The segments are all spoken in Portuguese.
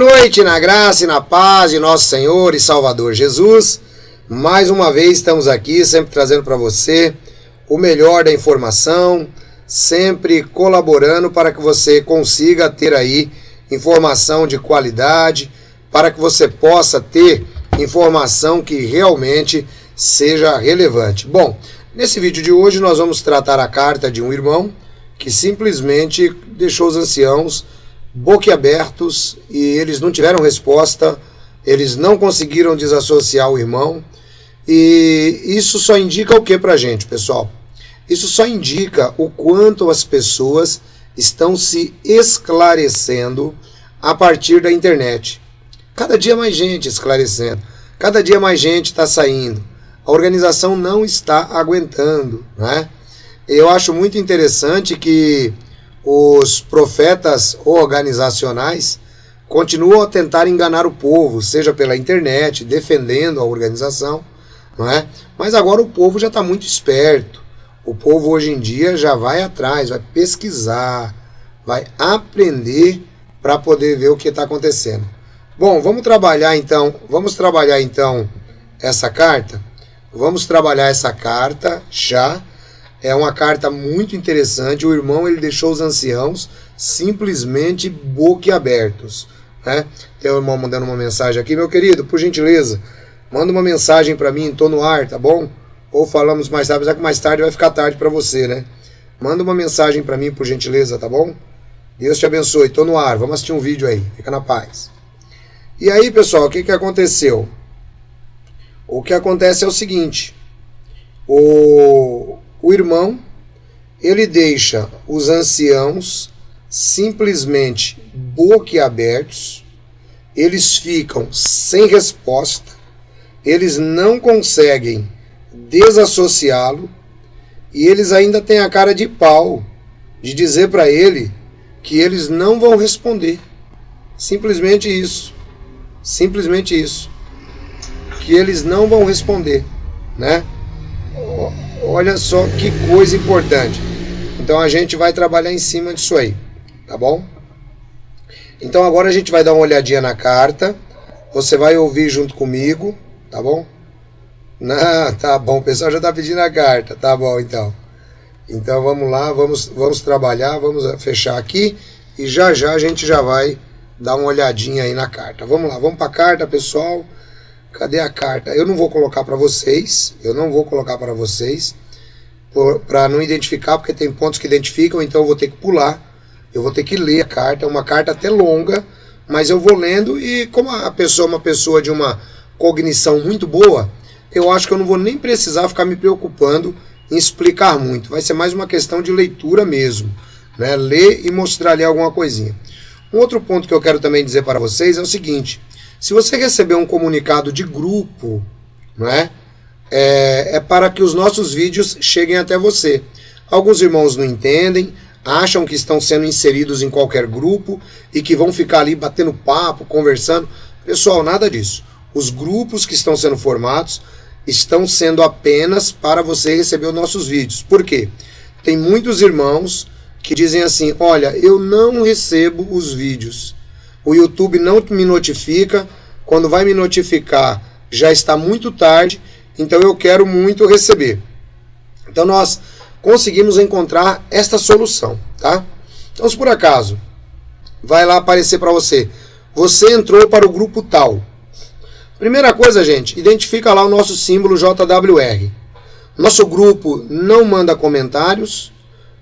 Boa noite, na graça e na paz de nosso Senhor e Salvador Jesus. Mais uma vez estamos aqui, sempre trazendo para você o melhor da informação, sempre colaborando para que você consiga ter aí informação de qualidade, para que você possa ter informação que realmente seja relevante. Bom, nesse vídeo de hoje nós vamos tratar a carta de um irmão que simplesmente deixou os anciãos boquiabertos e eles não tiveram resposta, eles não conseguiram desassociar o irmão. E isso só indica o que pra gente, pessoal? Isso só indica o quanto as pessoas estão se esclarecendo a partir da internet. Cada dia mais gente esclarecendo, cada dia mais gente está saindo. A organização não está aguentando, né? Eu acho muito interessante que os profetas organizacionais continuam a tentar enganar o povo, seja pela internet, defendendo a organização, não é? Mas agora o povo já está muito esperto. O povo hoje em dia já vai atrás, vai pesquisar, vai aprender para poder ver o que está acontecendo. Bom, vamos trabalhar então essa carta. Vamos trabalhar essa carta já. É uma carta muito interessante. O irmão ele deixou os anciãos simplesmente boquiabertos, né? Tem o irmão mandando uma mensagem aqui. Meu querido, por gentileza, manda uma mensagem para mim, tô no ar, tá bom? Ou falamos mais tarde, apesar que mais tarde vai ficar tarde para você, né? Manda uma mensagem para mim, por gentileza, tá bom? Deus te abençoe, tô no ar, vamos assistir um vídeo aí, fica na paz. E aí, pessoal, o que aconteceu? O que acontece é o seguinte: o irmão, ele deixa os anciãos simplesmente boquiabertos, eles ficam sem resposta, eles não conseguem desassociá-lo e eles ainda têm a cara de pau de dizer para ele que eles não vão responder. Simplesmente isso. Simplesmente isso. Que eles não vão responder, né? Olha só que coisa importante. Então a gente vai trabalhar em cima disso aí, tá bom? Então agora a gente vai dar uma olhadinha na carta. Você vai ouvir junto comigo, tá bom? Não, tá bom, o pessoal já tá pedindo a carta, tá bom então. Então vamos lá, vamos trabalhar, vamos fechar aqui e já a gente já vai dar uma olhadinha aí na carta. Vamos lá, vamos para a carta, pessoal. Cadê a carta? Eu não vou colocar para vocês, para não identificar, porque tem pontos que identificam, então eu vou ter que pular, eu vou ter que ler a carta, é uma carta até longa, mas eu vou lendo e como a pessoa é uma pessoa de uma cognição muito boa, eu acho que eu não vou nem precisar ficar me preocupando em explicar muito, vai ser mais uma questão de leitura mesmo, né? Ler e mostrar ali alguma coisinha. Um outro ponto que eu quero também dizer para vocês é o seguinte: se você receber um comunicado de grupo, não é? É para que os nossos vídeos cheguem até você. Alguns irmãos não entendem, acham que estão sendo inseridos em qualquer grupo e que vão ficar ali batendo papo, conversando. Pessoal, nada disso. Os grupos que estão sendo formados estão sendo apenas para você receber os nossos vídeos. Por quê? Tem muitos irmãos que dizem assim: olha, eu não recebo os vídeos. O YouTube não me notifica, quando vai me notificar já está muito tarde, então eu quero muito receber. Então nós conseguimos encontrar esta solução, tá? Então se por acaso vai lá aparecer para você, você entrou para o grupo tal. Primeira coisa, gente, identifica lá o nosso símbolo JWR. Nosso grupo não manda comentários,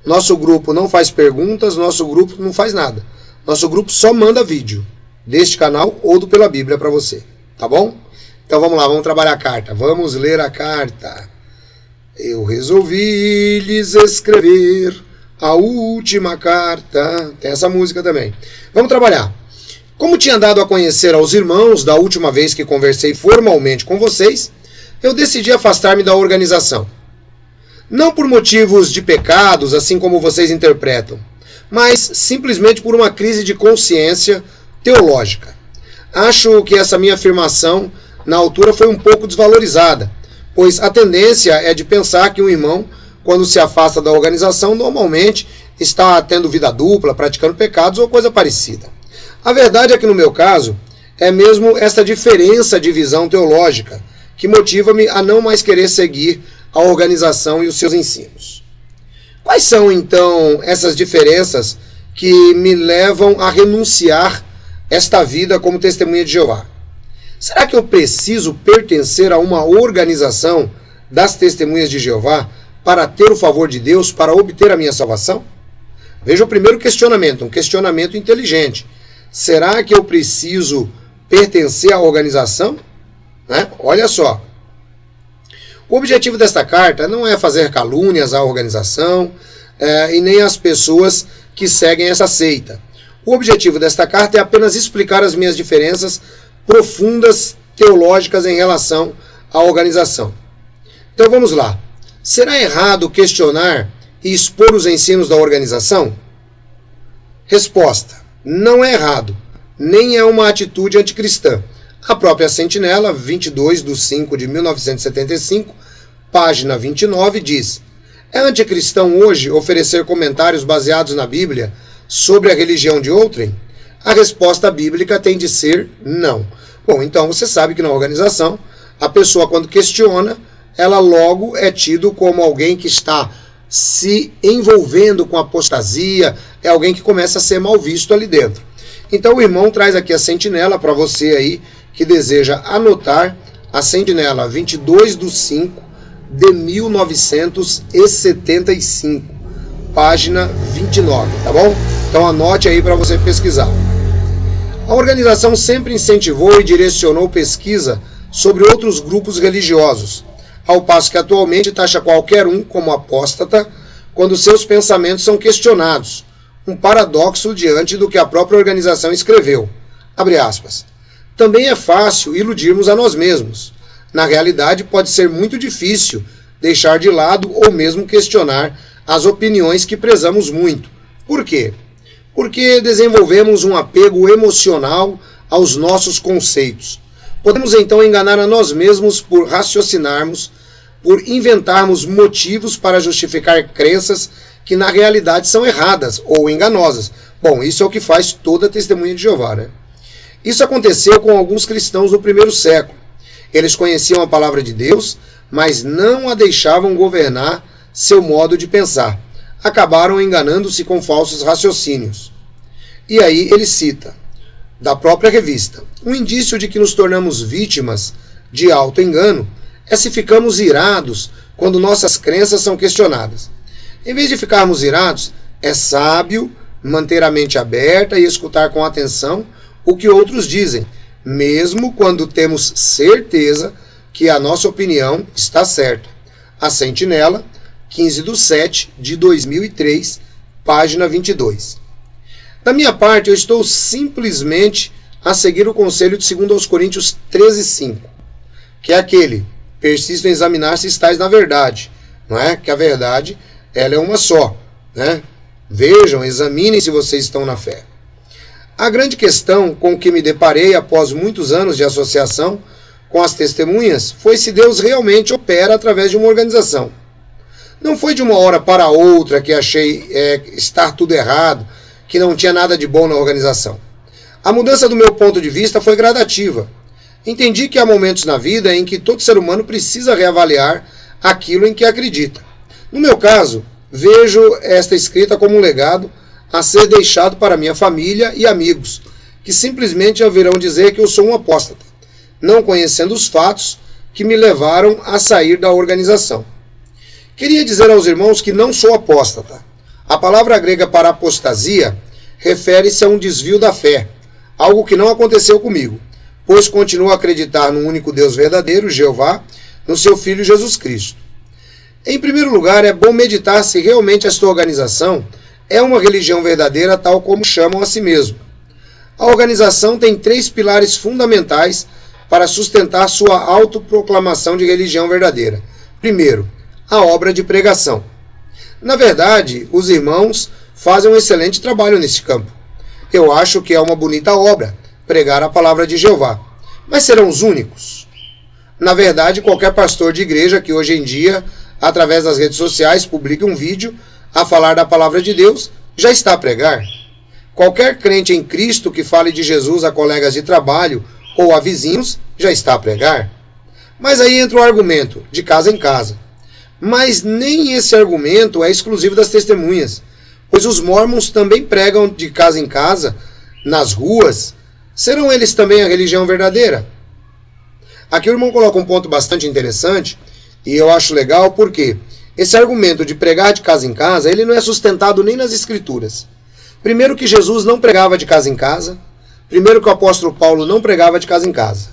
nosso grupo não faz perguntas, nosso grupo não faz nada. Nosso grupo só manda vídeo deste canal ou do Pela Bíblia para você, tá bom? Então vamos lá, vamos trabalhar a carta. Vamos ler a carta. Eu resolvi lhes escrever a última carta. Tem essa música também. Vamos trabalhar. Como tinha dado a conhecer aos irmãos da última vez que conversei formalmente com vocês, eu decidi afastar-me da organização. Não por motivos de pecados, assim como vocês interpretam, mas simplesmente por uma crise de consciência teológica. Acho que essa minha afirmação, na altura, foi um pouco desvalorizada, pois a tendência é de pensar que um irmão, quando se afasta da organização, normalmente está tendo vida dupla, praticando pecados ou coisa parecida. A verdade é que no meu caso, é mesmo essa diferença de visão teológica que motiva-me a não mais querer seguir a organização e os seus ensinos. Quais são, então, essas diferenças que me levam a renunciar esta vida como testemunha de Jeová? Será que eu preciso pertencer a uma organização das testemunhas de Jeová para ter o favor de Deus, para obter a minha salvação? Veja o primeiro questionamento, um questionamento inteligente. Será que eu preciso pertencer à organização? Olha só. O objetivo desta carta não é fazer calúnias à organização e nem às pessoas que seguem essa seita. O objetivo desta carta é apenas explicar as minhas diferenças profundas teológicas em relação à organização. Então vamos lá. Será errado questionar e expor os ensinos da organização? Resposta: não é errado, nem é uma atitude anticristã. A própria Sentinela, 22/5/1975, página 29, diz: é anticristão hoje oferecer comentários baseados na Bíblia sobre a religião de outrem? A resposta bíblica tem de ser não. Bom, então você sabe que na organização, a pessoa quando questiona, ela logo é tido como alguém que está se envolvendo com apostasia, é alguém que começa a ser mal visto ali dentro. Então o irmão traz aqui a Sentinela para você aí que deseja anotar, a Sentinela 22/5/1975, página 29, tá bom? Então anote aí para você pesquisar. A organização sempre incentivou e direcionou pesquisa sobre outros grupos religiosos, ao passo que atualmente taxa qualquer um como apóstata quando seus pensamentos são questionados, um paradoxo diante do que a própria organização escreveu. Abre aspas. Também é fácil iludirmos a nós mesmos. Na realidade, pode ser muito difícil deixar de lado ou mesmo questionar as opiniões que prezamos muito. Por quê? Porque desenvolvemos um apego emocional aos nossos conceitos. Podemos então enganar a nós mesmos por raciocinarmos, por inventarmos motivos para justificar crenças que na realidade são erradas ou enganosas. Bom, isso é o que faz toda a testemunha de Jeová, né? Isso aconteceu com alguns cristãos no primeiro século. Eles conheciam a palavra de Deus, mas não a deixavam governar seu modo de pensar. Acabaram enganando-se com falsos raciocínios. E aí ele cita, da própria revista, um indício de que nos tornamos vítimas de auto-engano é se ficamos irados quando nossas crenças são questionadas. Em vez de ficarmos irados, é sábio manter a mente aberta e escutar com atenção o que outros dizem, mesmo quando temos certeza que a nossa opinião está certa. A Sentinela, 15/7/2003, página 22. Da minha parte, eu estou simplesmente a seguir o conselho de 2 Coríntios 13:5, que é aquele: persistam em examinar se estáis na verdade, não é? Que a verdade, ela é uma só, né? Vejam, examinem se vocês estão na fé. A grande questão com que me deparei após muitos anos de associação com as testemunhas foi se Deus realmente opera através de uma organização. Não foi de uma hora para outra que achei estar tudo errado, que não tinha nada de bom na organização. A mudança do meu ponto de vista foi gradativa. Entendi que há momentos na vida em que todo ser humano precisa reavaliar aquilo em que acredita. No meu caso, vejo esta escrita como um legado a ser deixado para minha família e amigos, que simplesmente haverão dizer que eu sou um apóstata, não conhecendo os fatos que me levaram a sair da organização. Queria dizer aos irmãos que não sou apóstata. A palavra grega para apostasia refere-se a um desvio da fé, algo que não aconteceu comigo, pois continuo a acreditar no único Deus verdadeiro, Jeová, no seu Filho Jesus Cristo. Em primeiro lugar, é bom meditar se realmente esta organização é uma religião verdadeira, tal como chamam a si mesmo. A organização tem 3 pilares fundamentais para sustentar sua autoproclamação de religião verdadeira. Primeiro, a obra de pregação. Na verdade, os irmãos fazem um excelente trabalho nesse campo. Eu acho que é uma bonita obra, pregar a palavra de Jeová. Mas serão os únicos? Na verdade, qualquer pastor de igreja que hoje em dia, através das redes sociais, publique um vídeo a falar da palavra de Deus, já está a pregar. Qualquer crente em Cristo que fale de Jesus a colegas de trabalho ou a vizinhos já está a pregar. Mas aí entra o argumento, de casa em casa. Mas nem esse argumento é exclusivo das testemunhas, pois os mormons também pregam de casa em casa, nas ruas. Serão eles também a religião verdadeira? Aqui o irmão coloca um ponto bastante interessante, e eu acho legal porque esse argumento de pregar de casa em casa, ele não é sustentado nem nas escrituras. Primeiro que Jesus não pregava de casa em casa, primeiro que o apóstolo Paulo não pregava de casa em casa.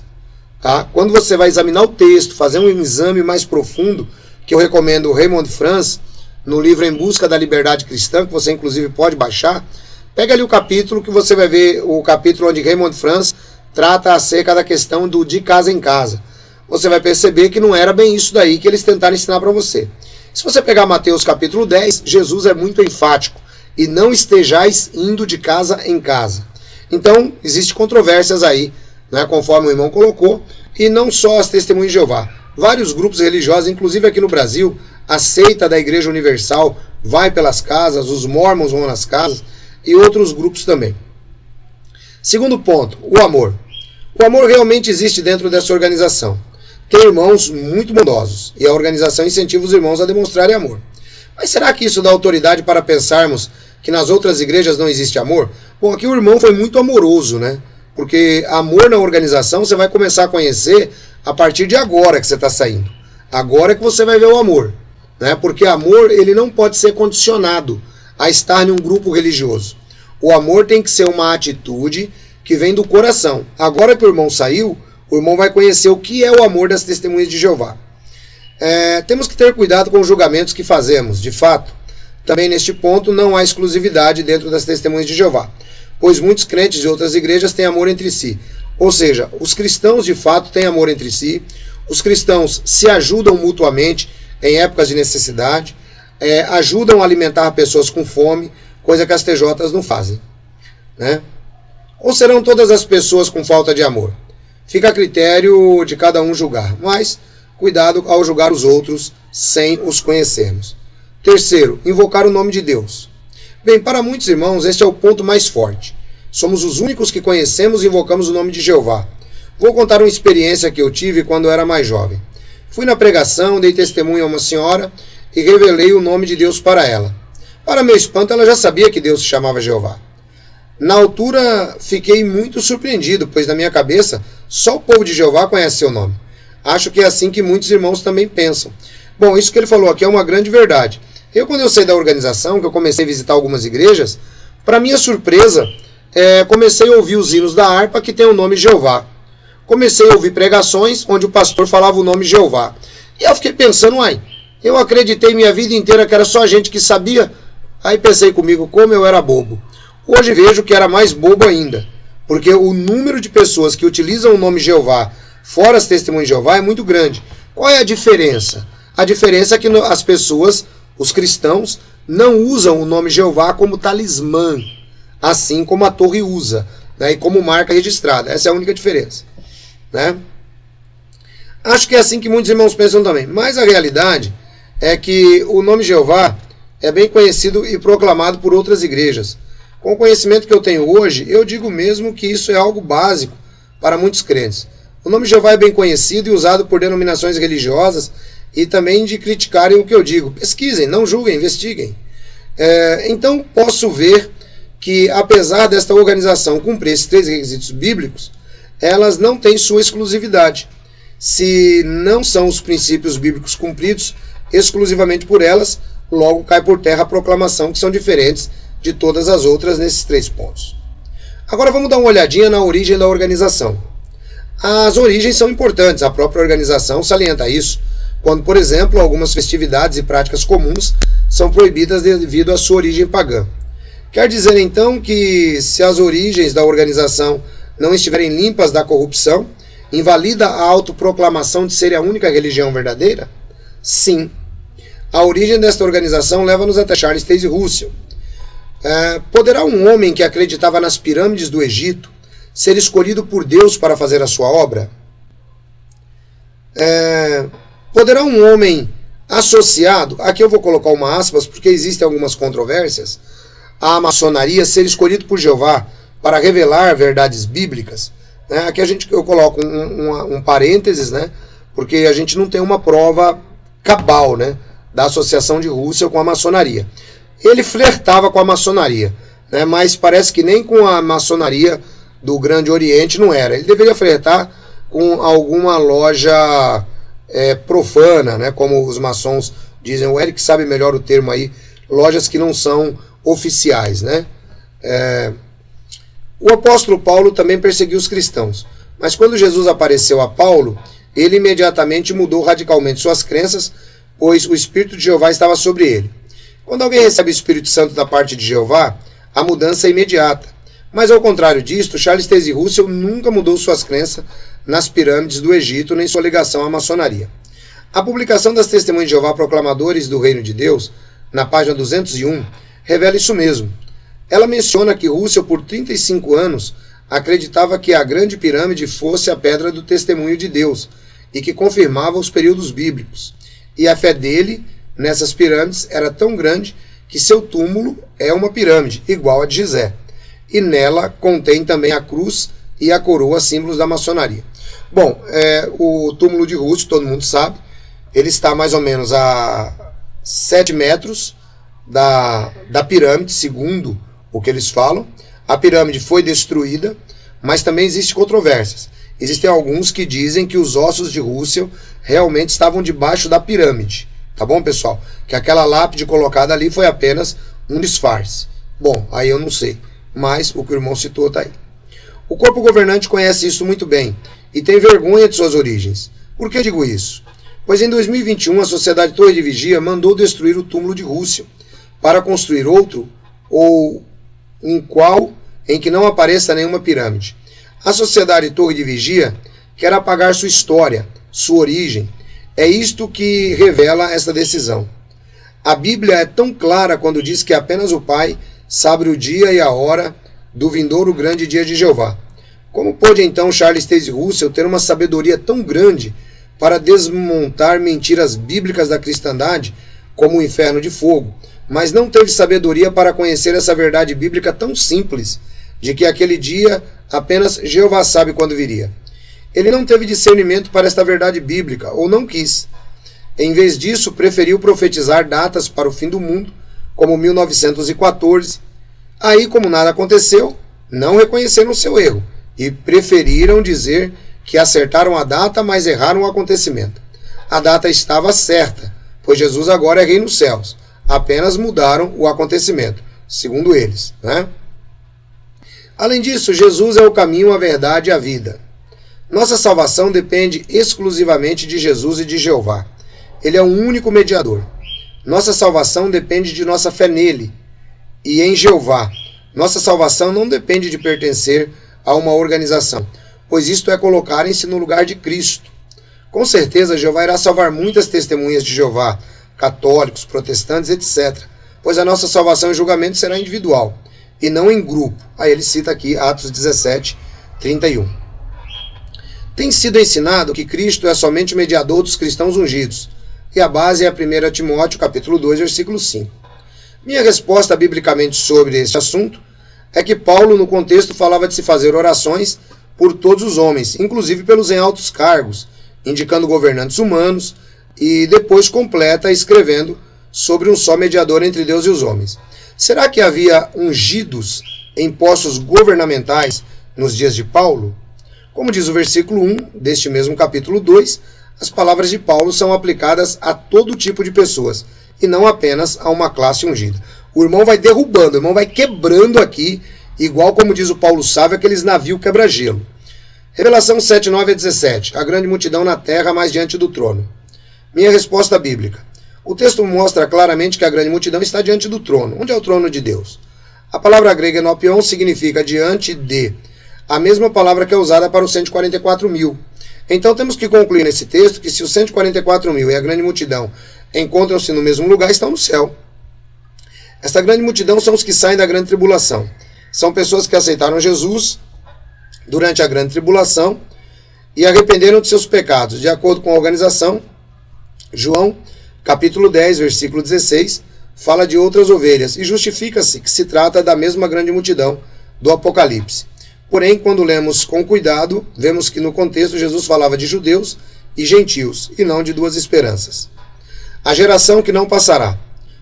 Tá? Quando você vai examinar o texto, fazer um exame mais profundo, que eu recomendo o Raymond France, no livro Em Busca da Liberdade Cristã, que você inclusive pode baixar, pega ali o capítulo que você vai ver o capítulo onde Raymond France trata acerca da questão do de casa em casa. Você vai perceber que não era bem isso daí que eles tentaram ensinar para você. Se você pegar Mateus capítulo 10, Jesus é muito enfático. E não estejais indo de casa em casa. Então, existem controvérsias aí, né, conforme o irmão colocou, e não só as testemunhas de Jeová. Vários grupos religiosos, inclusive aqui no Brasil, a seita da Igreja Universal vai pelas casas, os mormons vão nas casas, e outros grupos também. Segundo ponto, o amor. O amor realmente existe dentro dessa organização. Tem irmãos muito bondosos, e a organização incentiva os irmãos a demonstrarem amor. Mas será que isso dá autoridade para pensarmos que nas outras igrejas não existe amor? Bom, aqui o irmão foi muito amoroso, né? Porque amor na organização você vai começar a conhecer a partir de agora que você está saindo. Agora é que você vai ver o amor, né? Porque amor, ele não pode ser condicionado a estar em um grupo religioso. O amor tem que ser uma atitude que vem do coração. Agora que o irmão saiu, o irmão vai conhecer o que é o amor das testemunhas de Jeová. Temos que ter cuidado com os julgamentos que fazemos, de fato. Também neste ponto não há exclusividade dentro das testemunhas de Jeová, pois muitos crentes de outras igrejas têm amor entre si. Ou seja, os cristãos de fato têm amor entre si, os cristãos se ajudam mutuamente em épocas de necessidade, ajudam a alimentar pessoas com fome, coisa que as TJs não fazem, né? Ou serão todas as pessoas com falta de amor? Fica a critério de cada um julgar, mas cuidado ao julgar os outros sem os conhecermos. Terceiro, invocar o nome de Deus. Bem, para muitos irmãos, este é o ponto mais forte. Somos os únicos que conhecemos e invocamos o nome de Jeová. Vou contar uma experiência que eu tive quando eu era mais jovem. Fui na pregação, dei testemunho a uma senhora e revelei o nome de Deus para ela. Para meu espanto, ela já sabia que Deus se chamava Jeová. Na altura, fiquei muito surpreendido, pois na minha cabeça, só o povo de Jeová conhece seu nome. Acho que é assim que muitos irmãos também pensam. Bom, isso que ele falou aqui é uma grande verdade. Quando eu saí da organização, que eu comecei a visitar algumas igrejas, para minha surpresa, comecei a ouvir os hinos da harpa que tem o nome Jeová. Comecei a ouvir pregações onde o pastor falava o nome Jeová. E eu fiquei pensando, eu acreditei minha vida inteira que era só a gente que sabia. Aí pensei comigo, como eu era bobo. Hoje vejo que era mais bobo ainda, porque o número de pessoas que utilizam o nome Jeová fora as testemunhas de Jeová é muito grande. Qual é a diferença? A diferença é que as pessoas, os cristãos, não usam o nome Jeová como talismã, assim como a torre usa, né, e como marca registrada. Essa é a única diferença, né? Acho que é assim que muitos irmãos pensam também. Mas a realidade é que o nome Jeová é bem conhecido e proclamado por outras igrejas. Com o conhecimento que eu tenho hoje, eu digo mesmo que isso é algo básico para muitos crentes. O nome Jeová é bem conhecido e usado por denominações religiosas e também de criticarem o que eu digo. Pesquisem, não julguem, investiguem. Então posso ver que, apesar desta organização cumprir esses 3 requisitos bíblicos, elas não têm sua exclusividade. Se não são os princípios bíblicos cumpridos exclusivamente por elas, logo cai por terra a proclamação, que são diferentes de todas as outras nesses 3 pontos. Agora vamos dar uma olhadinha na origem da organização. As origens são importantes, a própria organização salienta isso, quando, por exemplo, algumas festividades e práticas comuns são proibidas devido à sua origem pagã. Quer dizer, então, que se as origens da organização não estiverem limpas da corrupção, invalida a autoproclamação de ser a única religião verdadeira? Sim. A origem desta organização leva-nos até Charles Taze Russell. Poderá um homem que acreditava nas pirâmides do Egito ser escolhido por Deus para fazer a sua obra? Poderá um homem associado, aqui eu vou colocar uma aspas porque existem algumas controvérsias, à maçonaria ser escolhido por Jeová para revelar verdades bíblicas, né? Aqui eu coloco um parênteses, né? Porque a gente não tem uma prova cabal, né, da associação de Russell com a maçonaria. Ele flertava com a maçonaria, né, mas parece que nem com a maçonaria do Grande Oriente não era. Ele deveria flertar com alguma loja profana, né, como os maçons dizem. O Eric sabe melhor o termo aí, lojas que não são oficiais, né? O apóstolo Paulo também perseguiu os cristãos, mas quando Jesus apareceu a Paulo, ele imediatamente mudou radicalmente suas crenças, pois o Espírito de Jeová estava sobre ele. Quando alguém recebe o Espírito Santo da parte de Jeová, a mudança é imediata. Mas ao contrário disto, Charles Taze Russell nunca mudou suas crenças nas pirâmides do Egito, nem sua ligação à maçonaria. A publicação das Testemunhas de Jeová Proclamadores do Reino de Deus, na página 201, revela isso mesmo. Ela menciona que Russell, por 35 anos, acreditava que a Grande Pirâmide fosse a pedra do testemunho de Deus e que confirmava os períodos bíblicos. E a fé dele nessas pirâmides era tão grande que seu túmulo é uma pirâmide, igual a de Gizé. E nela contém também a cruz e a coroa, símbolos da maçonaria. Bom, o túmulo de Russell, todo mundo sabe, ele está mais ou menos a 7 metros da pirâmide, segundo o que eles falam. A pirâmide foi destruída, mas também existem controvérsias. Existem alguns que dizem que os ossos de Russell realmente estavam debaixo da pirâmide. Tá bom, pessoal? Que aquela lápide colocada ali foi apenas um disfarce. Bom, aí eu não sei, mas o que o irmão citou está aí. O corpo governante conhece isso muito bem e tem vergonha de suas origens. Por que digo isso? Pois em 2021 a Sociedade Torre de Vigia mandou destruir o túmulo de Russell para construir outro ou em que não apareça nenhuma pirâmide. A Sociedade Torre de Vigia quer apagar sua história, sua origem. É isto que revela esta decisão. A Bíblia é tão clara quando diz que apenas o Pai sabe o dia e a hora do vindouro grande dia de Jeová. Como pôde então Charles Taze Russell ter uma sabedoria tão grande para desmontar mentiras bíblicas da cristandade, como o inferno de fogo, mas não teve sabedoria para conhecer essa verdade bíblica tão simples, de que aquele dia apenas Jeová sabe quando viria? Ele não teve discernimento para esta verdade bíblica, ou não quis. Em vez disso, preferiu profetizar datas para o fim do mundo, como 1914. Aí, como nada aconteceu, não reconheceram seu erro e preferiram dizer que acertaram a data, mas erraram o acontecimento. A data estava certa, pois Jesus agora é rei nos céus. Apenas mudaram o acontecimento, segundo eles, né? Além disso, Jesus é o caminho, a verdade e a vida. Nossa salvação depende exclusivamente de Jesus e de Jeová. Ele é o único mediador. Nossa salvação depende de nossa fé nele e em Jeová. Nossa salvação não depende de pertencer a uma organização, pois isto é colocarem-se no lugar de Cristo. Com certeza, Jeová irá salvar muitas testemunhas de Jeová, católicos, protestantes, etc., pois a nossa salvação e julgamento será individual e não em grupo. Aí ele cita aqui Atos 17, 31. Tem sido ensinado que Cristo é somente o mediador dos cristãos ungidos, e a base é a 1 Timóteo, capítulo 2, versículo 5. Minha resposta biblicamente sobre este assunto é que Paulo, no contexto, falava de se fazer orações por todos os homens, inclusive pelos em altos cargos, indicando governantes humanos, e depois completa escrevendo sobre um só mediador entre Deus e os homens. Será que havia ungidos em postos governamentais nos dias de Paulo? Como diz o versículo 1 deste mesmo capítulo 2, as palavras de Paulo são aplicadas a todo tipo de pessoas, e não apenas a uma classe ungida. O irmão vai derrubando, o irmão vai quebrando aqui, igual como diz o Paulo Sávio, aqueles navios quebra-gelo. Revelação 7, 9 a 17. A grande multidão na terra, mais diante do trono. Minha resposta bíblica. O texto mostra claramente que a grande multidão está diante do trono. Onde é o trono de Deus? A palavra grega enopion significa diante de, a mesma palavra que é usada para os 144 mil. Então temos que concluir nesse texto que se os 144 mil e a grande multidão encontram-se no mesmo lugar, estão no céu. Esta grande multidão são os que saem da grande tribulação. São pessoas que aceitaram Jesus durante a grande tribulação e arrependeram de seus pecados. De acordo com a organização, João, capítulo 10, versículo 16, fala de outras ovelhas e justifica-se que se trata da mesma grande multidão do Apocalipse. Porém, quando lemos com cuidado, vemos que no contexto Jesus falava de judeus e gentios, e não de duas esperanças. A geração que não passará.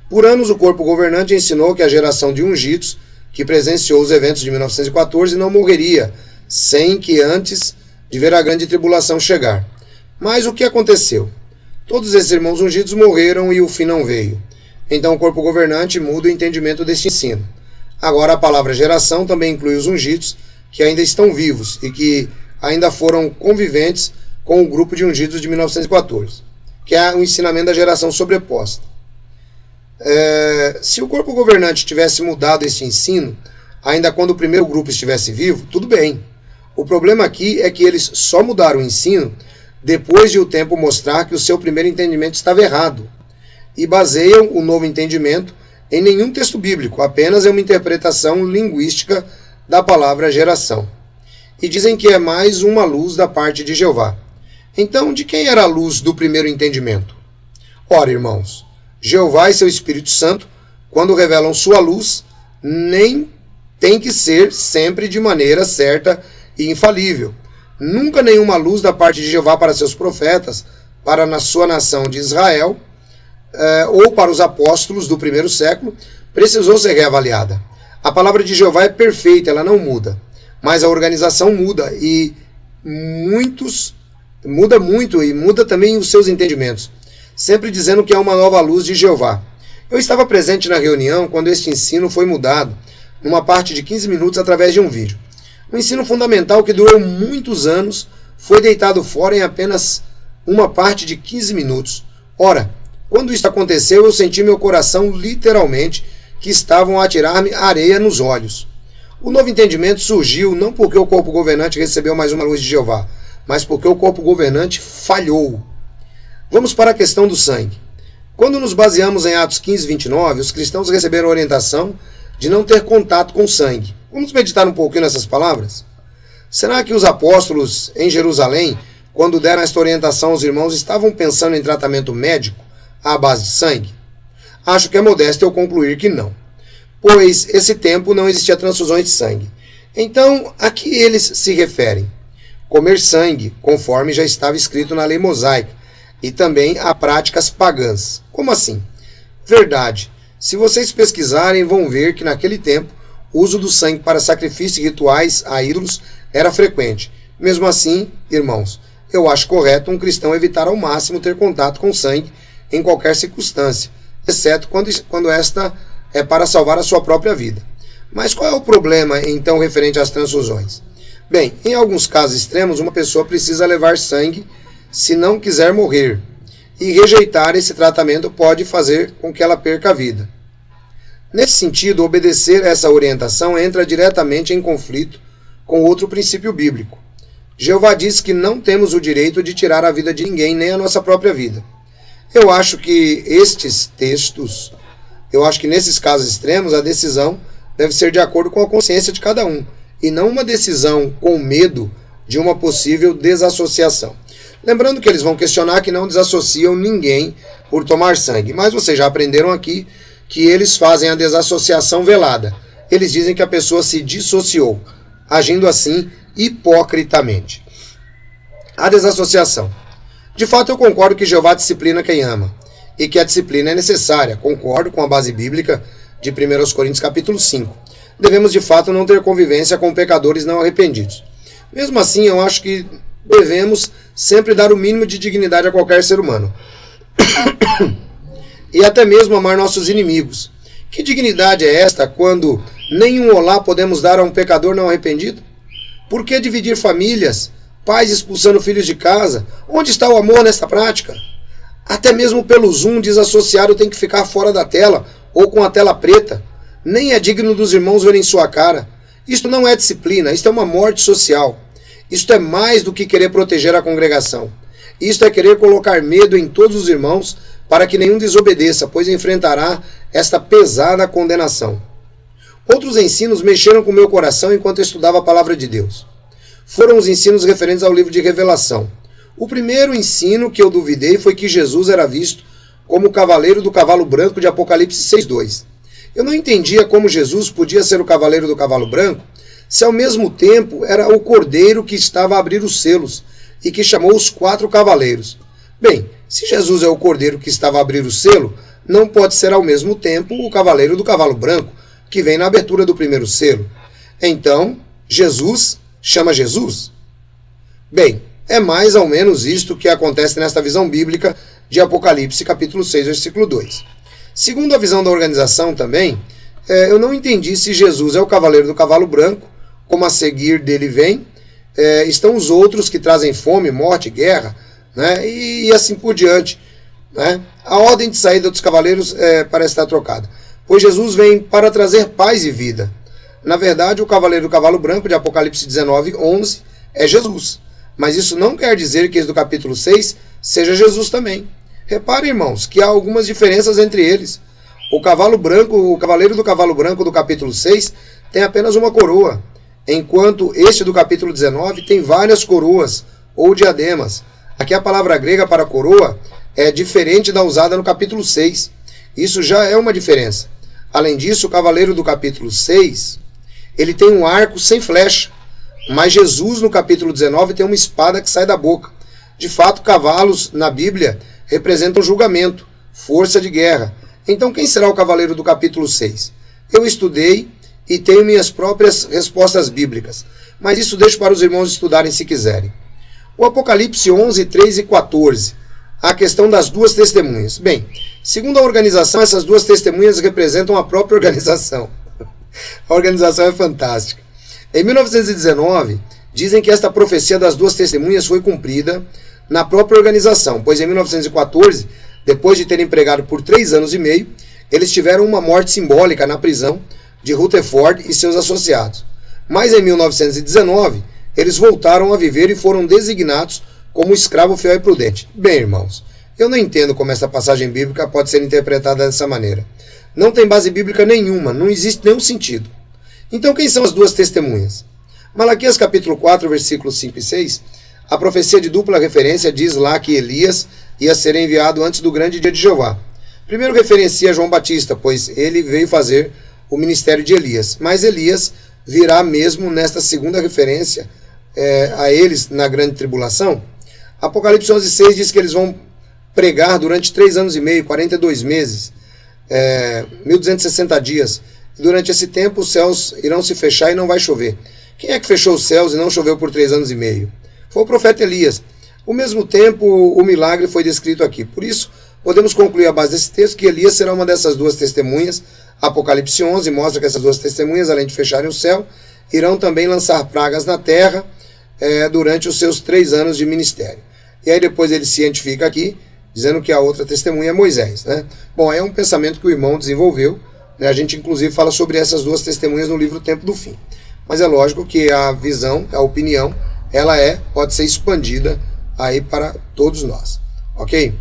Por anos, o corpo governante ensinou que a geração de ungidos, que presenciou os eventos de 1914, não morreria, sem que antes de ver a grande tribulação chegar. Mas o que aconteceu? Todos esses irmãos ungidos morreram e o fim não veio. Então o corpo governante muda o entendimento deste ensino. Agora a palavra geração também inclui os ungidos, que ainda estão vivos e que ainda foram conviventes com o grupo de ungidos de 1914, que é o ensinamento da geração sobreposta. Se o corpo governante tivesse mudado esse ensino, ainda quando o primeiro grupo estivesse vivo, tudo bem. O problema aqui é que eles só mudaram o ensino depois de o tempo mostrar que o seu primeiro entendimento estava errado, e baseiam o novo entendimento em nenhum texto bíblico, apenas em uma interpretação linguística da palavra geração. E dizem que é mais uma luz da parte de Jeová. Então, de quem era a luz do primeiro entendimento? Ora, irmãos, Jeová e seu Espírito Santo, quando revelam sua luz, nem tem que ser sempre de maneira certa e infalível. Nunca nenhuma luz da parte de Jeová para seus profetas, para na sua nação de Israel, ou para os apóstolos do primeiro século, precisou ser reavaliada. A palavra de Jeová é perfeita, ela não muda. Mas a organização muda e muda muito e muda também os seus entendimentos, sempre dizendo que é uma nova luz de Jeová. Eu estava presente na reunião quando este ensino foi mudado, numa parte de 15 minutos através de um vídeo. Um ensino fundamental que durou muitos anos foi deitado fora em apenas uma parte de 15 minutos. Ora, quando isso aconteceu, eu senti meu coração literalmente que estavam a atirar-me areia nos olhos. O novo entendimento surgiu não porque o corpo governante recebeu mais uma luz de Jeová, mas porque o corpo governante falhou. Vamos para a questão do sangue. Quando nos baseamos em Atos 15, 29, os cristãos receberam a orientação de não ter contato com sangue. Vamos meditar um pouquinho nessas palavras? Será que os apóstolos em Jerusalém, quando deram esta orientação aos irmãos, estavam pensando em tratamento médico à base de sangue? Acho que é modesto eu concluir que não, pois esse tempo não existia transfusões de sangue. Então, a que eles se referem? Comer sangue, conforme já estava escrito na lei mosaica, e também a práticas pagãs. Como assim? Verdade. Se vocês pesquisarem, vão ver que naquele tempo o uso do sangue para sacrifícios e rituais a ídolos era frequente. Mesmo assim, irmãos, eu acho correto um cristão evitar ao máximo ter contato com sangue em qualquer circunstância, exceto quando esta é para salvar a sua própria vida. Mas qual é o problema, então, referente às transfusões? Bem, em alguns casos extremos, uma pessoa precisa levar sangue se não quiser morrer, e rejeitar esse tratamento pode fazer com que ela perca a vida. Nesse sentido, obedecer essa orientação entra diretamente em conflito com outro princípio bíblico. Jeová diz que não temos o direito de tirar a vida de ninguém, nem a nossa própria vida. Eu acho que nesses casos extremos, a decisão deve ser de acordo com a consciência de cada um, e não uma decisão com medo de uma possível desassociação. Lembrando que eles vão questionar que não desassociam ninguém por tomar sangue, mas vocês já aprenderam aqui que eles fazem a desassociação velada. Eles dizem que a pessoa se dissociou, agindo assim hipocritamente. A desassociação. De fato, eu concordo que Jeová disciplina quem ama, e que a disciplina é necessária. Concordo com a base bíblica de 1 Coríntios capítulo 5. Devemos, de fato, não ter convivência com pecadores não arrependidos. Mesmo assim, eu acho que devemos sempre dar o mínimo de dignidade a qualquer ser humano. E até mesmo amar nossos inimigos. Que dignidade é esta quando nenhum olá podemos dar a um pecador não arrependido? Por que dividir famílias? Pais expulsando filhos de casa? Onde está o amor nesta prática? Até mesmo pelo Zoom, desassociado tem que ficar fora da tela ou com a tela preta. Nem é digno dos irmãos verem sua cara. Isto não é disciplina, isto é uma morte social. Isto é mais do que querer proteger a congregação. Isto é querer colocar medo em todos os irmãos para que nenhum desobedeça, pois enfrentará esta pesada condenação. Outros ensinos mexeram com meu coração enquanto eu estudava a palavra de Deus. Foram os ensinos referentes ao livro de Revelação. O primeiro ensino que eu duvidei foi que Jesus era visto como o cavaleiro do cavalo branco de Apocalipse 6:2. Eu não entendia como Jesus podia ser o cavaleiro do cavalo branco, se ao mesmo tempo era o cordeiro que estava a abrir os selos e que chamou os 4 cavaleiros. Bem, se Jesus é o cordeiro que estava a abrir o selo, não pode ser ao mesmo tempo o cavaleiro do cavalo branco, que vem na abertura do primeiro selo. Então, Jesus chama Jesus? Bem, é mais ou menos isto que acontece nesta visão bíblica de Apocalipse capítulo 6, versículo 2. Segundo a visão da organização também, eu não entendi se Jesus é o cavaleiro do cavalo branco, como a seguir dele vem, estão os outros que trazem fome, morte, guerra, né, e assim por diante. Né? A ordem de saída dos cavaleiros parece estar trocada, pois Jesus vem para trazer paz e vida. Na verdade, o cavaleiro do cavalo branco de Apocalipse 19:11 é Jesus, mas isso não quer dizer que esse do capítulo 6 seja Jesus também. Reparem, irmãos, que há algumas diferenças entre eles. O cavaleiro do cavalo branco do capítulo 6 tem apenas uma coroa, enquanto este do capítulo 19 tem várias coroas ou diademas. Aqui a palavra grega para coroa é diferente da usada no capítulo 6. Isso já é uma diferença. Além disso, o cavaleiro do capítulo 6, ele tem um arco sem flecha, mas Jesus no capítulo 19 tem uma espada que sai da boca. De fato, cavalos na Bíblia representam julgamento, força de guerra. Então quem será o cavaleiro do capítulo 6? Eu estudei e tenho minhas próprias respostas bíblicas, mas isso deixo para os irmãos estudarem se quiserem. O Apocalipse 11, 3 e 14, a questão das 2 testemunhas. Bem, segundo a organização, essas 2 testemunhas representam a própria organização. A organização é fantástica. Em 1919, dizem que esta profecia das 2 testemunhas foi cumprida na própria organização, pois em 1914, depois de terem pregado por 3 anos e meio, eles tiveram uma morte simbólica na prisão de Rutherford e seus associados. Mas em 1919, eles voltaram a viver e foram designados como escravo fiel e prudente. Bem, irmãos, eu não entendo como essa passagem bíblica pode ser interpretada dessa maneira. Não tem base bíblica nenhuma, não existe nenhum sentido. Então quem são as 2 testemunhas? Malaquias capítulo 4, versículos 5 e 6, a profecia de dupla referência diz lá que Elias ia ser enviado antes do grande dia de Jeová. Primeiro referencia João Batista, pois ele veio fazer o ministério de Elias. Mas Elias virá mesmo nesta segunda referência a eles na grande tribulação. Apocalipse 11:6 diz que eles vão pregar durante 3 anos e meio, 42 meses, 1260 dias. Durante esse tempo os céus irão se fechar e não vai chover. Quem é que fechou os céus e não choveu por 3 anos e meio? Foi o profeta Elias. Ao mesmo tempo, o milagre foi descrito aqui. Por isso, podemos concluir a base desse texto que Elias será uma dessas 2 testemunhas. Apocalipse 11 mostra que essas 2 testemunhas, além de fecharem o céu, irão também lançar pragas na terra durante os seus 3 anos de ministério. E aí depois ele cientifica aqui, dizendo que a outra testemunha é Moisés. Né? Bom, é um pensamento que o irmão desenvolveu. Né? A gente inclusive fala sobre essas 2 testemunhas no livro Tempo do Fim. Mas é lógico que a visão, a opinião, ela pode ser expandida aí para todos nós. Ok?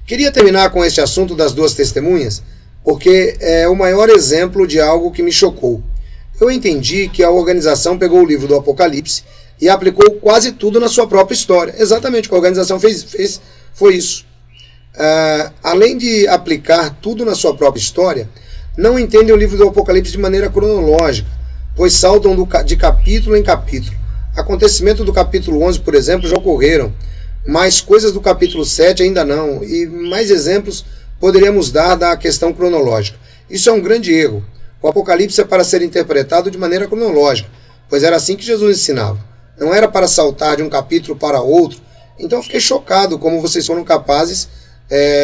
Queria terminar com este assunto das 2 testemunhas, porque é o maior exemplo de algo que me chocou. Eu entendi que a organização pegou o livro do Apocalipse e aplicou quase tudo na sua própria história. Exatamente o que a organização fez foi isso. Além de aplicar tudo na sua própria história, não entendem o livro do Apocalipse de maneira cronológica, pois saltam de capítulo em capítulo. Acontecimentos do capítulo 11, por exemplo, já ocorreram, mas coisas do capítulo 7 ainda não, e mais exemplos poderíamos dar da questão cronológica. Isso é um grande erro. O Apocalipse é para ser interpretado de maneira cronológica, pois era assim que Jesus ensinava. Não era para saltar de um capítulo para outro. Então eu fiquei chocado como vocês foram capazes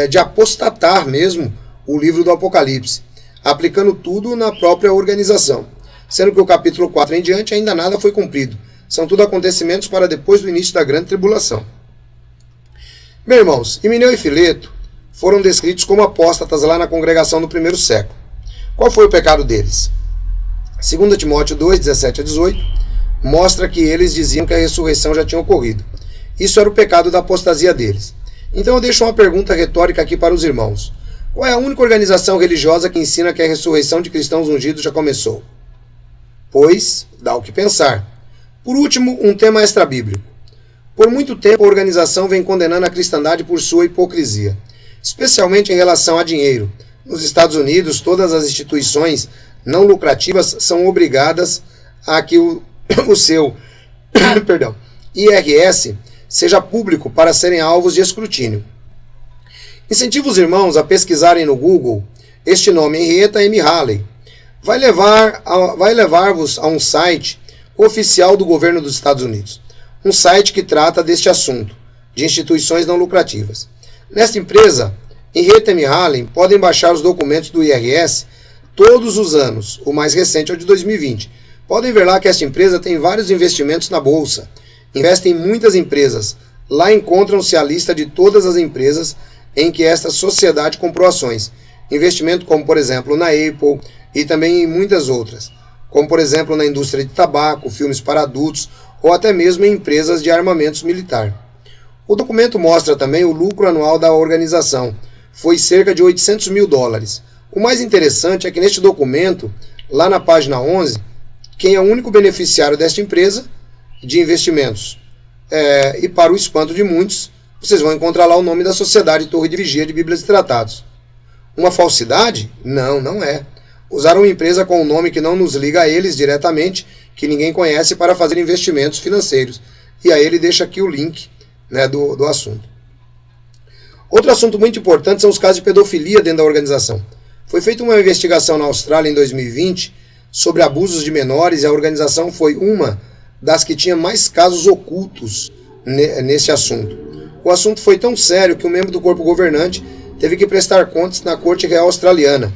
de apostatar mesmo o livro do Apocalipse, aplicando tudo na própria organização, sendo que o capítulo 4 em diante ainda nada foi cumprido. São tudo acontecimentos para depois do início da grande tribulação. Meus irmãos, Himeneu e Fileto foram descritos como apóstatas lá na congregação do primeiro século. Qual foi o pecado deles? 2 Timóteo 2, 17 a 18, mostra que eles diziam que a ressurreição já tinha ocorrido. Isso era o pecado da apostasia deles. Então eu deixo uma pergunta retórica aqui para os irmãos. Qual é a única organização religiosa que ensina que a ressurreição de cristãos ungidos já começou? Pois, dá o que pensar. Por último, um tema extra-bíblico. Por muito tempo a organização vem condenando a cristandade por sua hipocrisia. especialmente em relação a dinheiro. Nos Estados Unidos, todas as instituições não lucrativas são obrigadas a que o seu perdão, IRS seja público para serem alvos de escrutínio. Incentivo os irmãos a pesquisarem no Google este nome, Henrietta M. Halley. Vai levar-vos a um site oficial do governo dos Estados Unidos. Um site que trata deste assunto, de instituições não lucrativas. Nesta empresa, Henrietta M. Halley, podem baixar os documentos do IRS todos os anos, o mais recente é o de 2020. Podem ver lá que esta empresa tem vários investimentos na bolsa. Investe em muitas empresas. Lá encontram-se a lista de todas as empresas em que esta sociedade comprou ações. Investimento como, por exemplo, na Apple e também em muitas outras. Como, por exemplo, na indústria de tabaco, filmes para adultos ou até mesmo em empresas de armamentos militar. O documento mostra também o lucro anual da organização. Foi cerca de $800 mil. O mais interessante é que neste documento, lá na página 11, quem é o único beneficiário desta empresa de investimentos. E para o espanto de muitos, vocês vão encontrar lá o nome da Sociedade Torre de Vigia de Bíblias e Tratados. Uma falsidade? Não, não é. Usaram uma empresa com um nome que não nos liga a eles diretamente, que ninguém conhece, para fazer investimentos financeiros. E aí ele deixa aqui o link, né, do assunto. Outro assunto muito importante são os casos de pedofilia dentro da organização. Foi feita uma investigação na Austrália em 2020 sobre abusos de menores e a organização foi uma das que tinha mais casos ocultos nesse assunto. O assunto foi tão sério que um membro do corpo governante teve que prestar contas na Corte Real Australiana.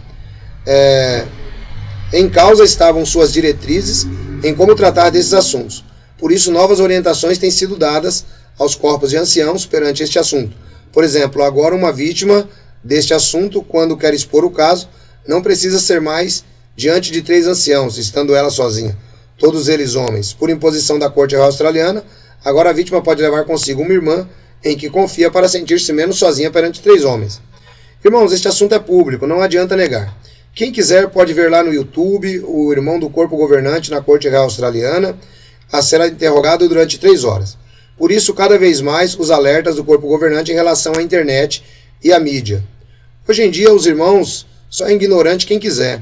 Em causa estavam suas diretrizes em como tratar desses assuntos. Por isso, novas orientações têm sido dadas aos corpos de anciãos perante este assunto. Por exemplo, agora uma vítima deste assunto, quando quer expor o caso, não precisa ser mais diante de 3 anciãos, estando ela sozinha, todos eles homens. Por imposição da Corte Real Australiana, agora a vítima pode levar consigo uma irmã em que confia para sentir-se menos sozinha perante 3 homens. Irmãos, este assunto é público, não adianta negar. Quem quiser pode ver lá no YouTube o irmão do corpo governante na Corte Real Australiana a ser interrogado durante 3 horas. Por isso, cada vez mais, os alertas do corpo governante em relação à internet e à mídia. Hoje em dia, os irmãos só é ignorante quem quiser.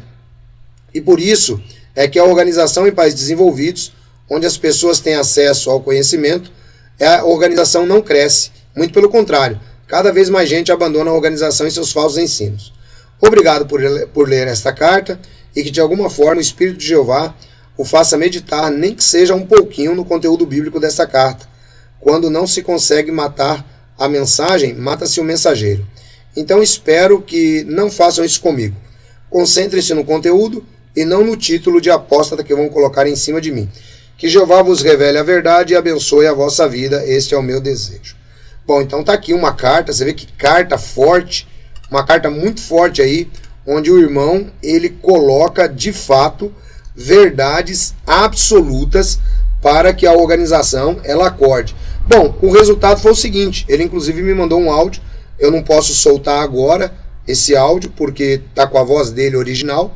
E por isso é que a organização em países desenvolvidos, onde as pessoas têm acesso ao conhecimento, a organização não cresce. Muito pelo contrário, cada vez mais gente abandona a organização e seus falsos ensinos. Obrigado por ler esta carta e que de alguma forma o Espírito de Jeová o faça meditar, nem que seja um pouquinho, no conteúdo bíblico desta carta. Quando não se consegue matar a mensagem, mata-se o mensageiro. Então espero que não façam isso comigo. Concentre-se no conteúdo e não no título de apóstata que vão colocar em cima de mim. Que Jeová vos revele a verdade e abençoe a vossa vida. Este é o meu desejo. Bom, então tá aqui uma carta. Você vê que carta forte. Uma carta muito forte aí, onde o irmão, ele coloca de fato verdades absolutas para que a organização ela acorde. Bom, o resultado foi o seguinte, ele inclusive me mandou um áudio, eu não posso soltar agora esse áudio porque está com a voz dele original,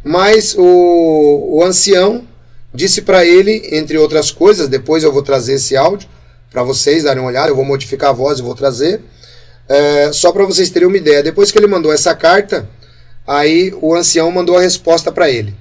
mas o ancião disse para ele, entre outras coisas, depois eu vou trazer esse áudio para vocês darem uma olhada, eu vou modificar a voz e vou trazer, só para vocês terem uma ideia. Depois que ele mandou essa carta, aí o ancião mandou a resposta para ele.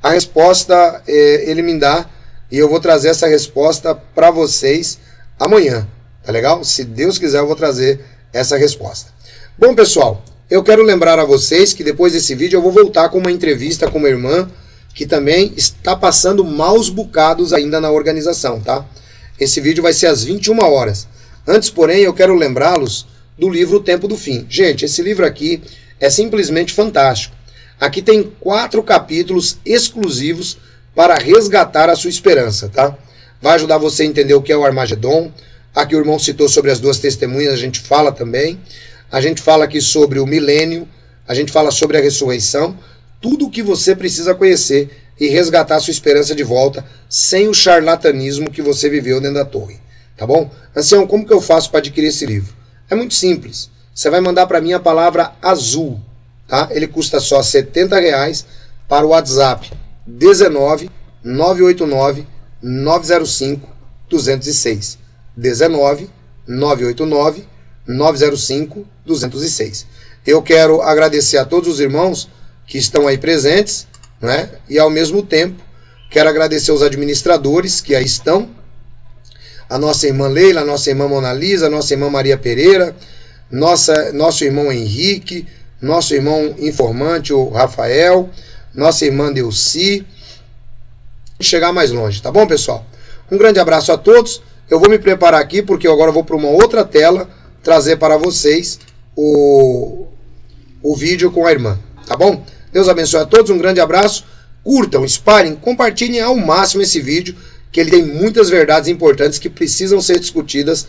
A resposta ele me dá e eu vou trazer essa resposta para vocês amanhã, tá legal? Se Deus quiser eu vou trazer essa resposta. Bom pessoal, eu quero lembrar a vocês que depois desse vídeo eu vou voltar com uma entrevista com uma irmã que também está passando maus bocados ainda na organização, tá? Esse vídeo vai ser às 21 horas. Antes, porém, eu quero lembrá-los do livro O Tempo do Fim. Gente, esse livro aqui é simplesmente fantástico. Aqui tem 4 capítulos exclusivos para resgatar a sua esperança, tá? Vai ajudar você a entender o que é o Armagedon. Aqui o irmão citou sobre as 2 testemunhas, a gente fala também. A gente fala aqui sobre o milênio, a gente fala sobre a ressurreição. Tudo o que você precisa conhecer e resgatar a sua esperança de volta sem o charlatanismo que você viveu dentro da torre, tá bom? Ancião, como que eu faço para adquirir esse livro? É muito simples. Você vai mandar para mim a palavra azul, tá? Ele custa só R$70 para o WhatsApp 19 989 905 206. 19 989 905-206. Eu quero agradecer a todos os irmãos que estão aí presentes, né? E ao mesmo tempo quero agradecer os administradores que aí estão, a nossa irmã Leila, a nossa irmã Mona Lisa, a nossa irmã Maria Pereira, nosso irmão Henrique, nosso irmão informante, o Rafael, nossa irmã Delci. Chegar mais longe, tá bom, pessoal? Um grande abraço a todos. Eu vou me preparar aqui porque eu agora vou para uma outra tela trazer para vocês o vídeo com a irmã, tá bom? Deus abençoe a todos, um grande abraço. Curtam, espalhem, compartilhem ao máximo esse vídeo, que ele tem muitas verdades importantes que precisam ser discutidas